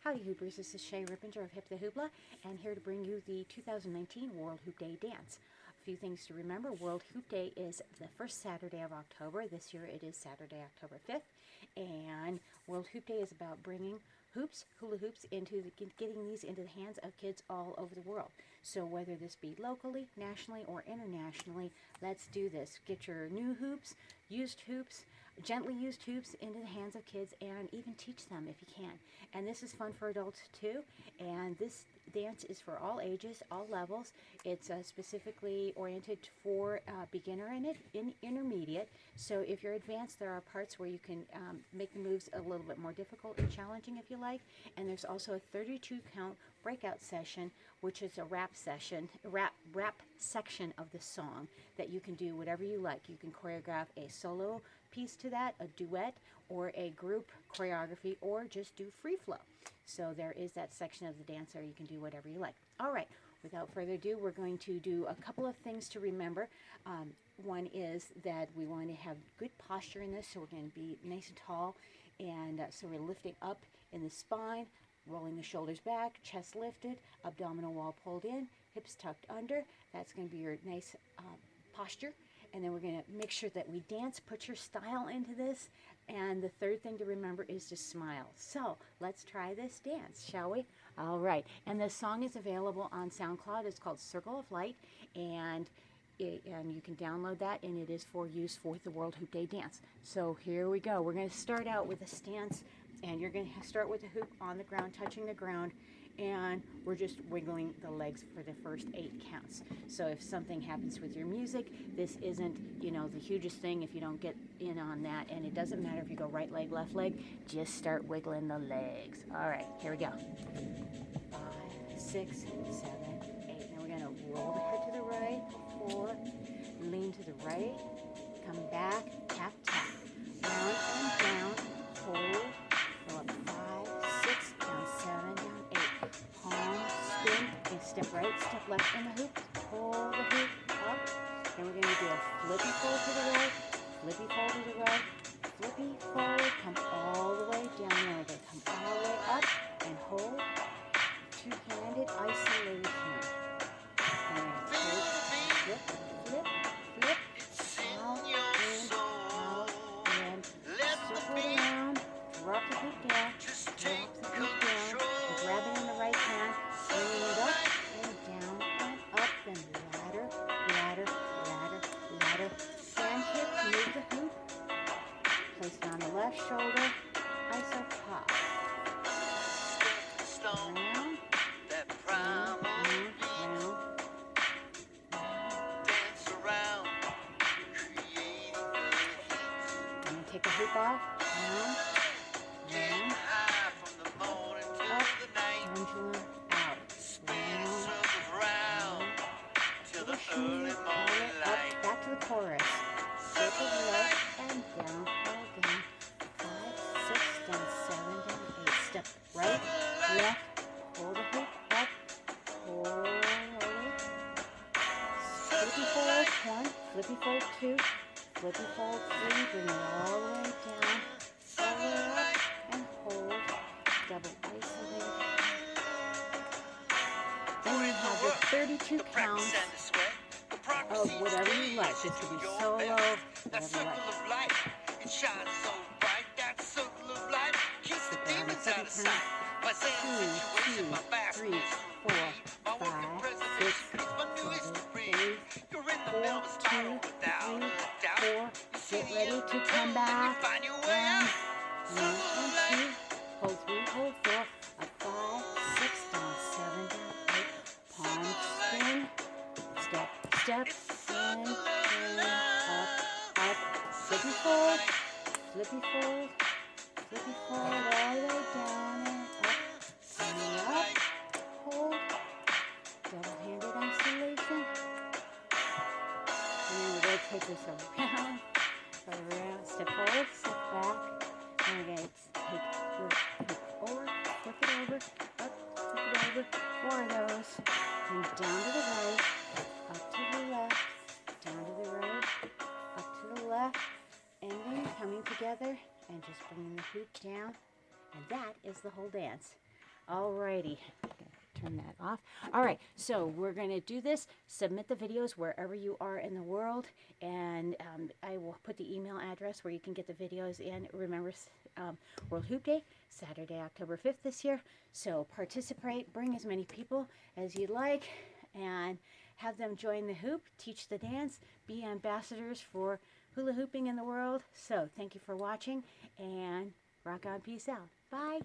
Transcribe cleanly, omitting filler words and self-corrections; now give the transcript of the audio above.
Howdy Hoopers, this is Shay Rippinger of Hip the Hoopla, and here to bring you the 2019 World Hoop Day Dance. A few things to remember: World Hoop Day is the first Saturday of October. This year it is Saturday, October 5th, and World Hoop Day is about bringing hoops, hula hoops, getting these into the hands of kids all over the world. So whether this be locally, nationally, or internationally, let's do this. Get your new hoops, used hoops, gently used hoops into the hands of kids, and even teach them if you can. And this is fun for adults too, and this dance is for all ages, all levels. It's specifically oriented for beginner and intermediate. So if you're advanced, there are parts where you can make the moves a little bit more difficult and challenging if you like. And there's also a 32 count breakout session, which is a rap section, rap section of the song that you can do whatever you like. You can choreograph a solo piece to that, a duet, or a group choreography, or just do free flow. So there is that section of the dance there. You can do whatever you like. All right, without further ado, we're going to do a couple of things to remember. One is that we want to have good posture in this, so we're going to be nice and tall, and so we're lifting up in the spine, rolling the shoulders back, chest lifted, abdominal wall pulled in, hips tucked under. That's going to be your nice posture. And then we're going to make sure that we dance, put your style into this. And the third thing to remember is to smile. So let's try this dance, shall we? All right. And the song is available on Soundcloud. It's called Circle of Light. And you can download that, and it is for use for the World Hoop Day Dance. So here we go. We're going to start out with a stance, and you're going to start with the hoop on the ground, touching the ground, and we're just wiggling the legs for the first 8 counts. So if something happens with your music, this isn't, the hugest thing if you don't get in on that, and it doesn't matter if you go right leg, left leg, just start wiggling the legs. All right, here we go. 5, 6, 7, 8. Now we're going to roll the head to the right, 4, lean to the right, come back, tap, tap, round and down, hold, go up 5, 6, down 7, down 8, palm, spin, and step right, step left in the hoop, pull the hoop up, then we're going to do a flippy fold to the right, flippy fold to the right, flippy fold, come all the way down, now we're going to come all the way up, and hold, two-handed isolation. And flip, flip, flip, out, and circle around, drop the hoop down, drop the hoop down, and grab it in the right hand, bring it up, and down, and up, then ladder, ladder, ladder, ladder, stand hip, move the hoop, place it on the left shoulder, iso pop, around, take a hoop off, round, up, pendulum, out, round, push me, pull it up, back to the chorus, circle left and down, hold down, 5, 6, down 7, down 8, step right, left, hold the hoop up, hold it, flippy fold 1, flippy fold 2, flippy fold 3, bring it all the way down, all the way up, and hold, double isolate. Then we have the 32 counts of whatever you like. This could be solo, whatever you like. It shines so bright, that circle of light keeps the demons out of sight. 2, 3, 4, 5, 6, 7, 8, 4, 2, 3, 4. Get ready to come back. And 1 and 2. Hold 3, hold 4. Up 5, 6, down 7, down 8. Palm spin. Step, step, in, up, flippy fold, flippy fold, flippy fold, all the way down and up, hold, double-handed isolation, and then we're going to take this around, step forward, step back, and we're going to take your hoop over, flip it over, up, flip it over, 4 of those, and down to the right, up to the left, down to the right, up to the left, ending, coming together, and just bringing the hoop down, and that is the whole dance. Alrighty. Turn that off. All right, so we're going to do this. Submit the videos wherever you are in the world, and I will put the email address where you can get the videos in. Remember, World Hoop Day, Saturday, October 5th this year. So participate, bring as many people as you'd like, and have them join the hoop, teach the dance, be ambassadors for hula hooping in the world. So thank you for watching, and rock on, peace out. Bye.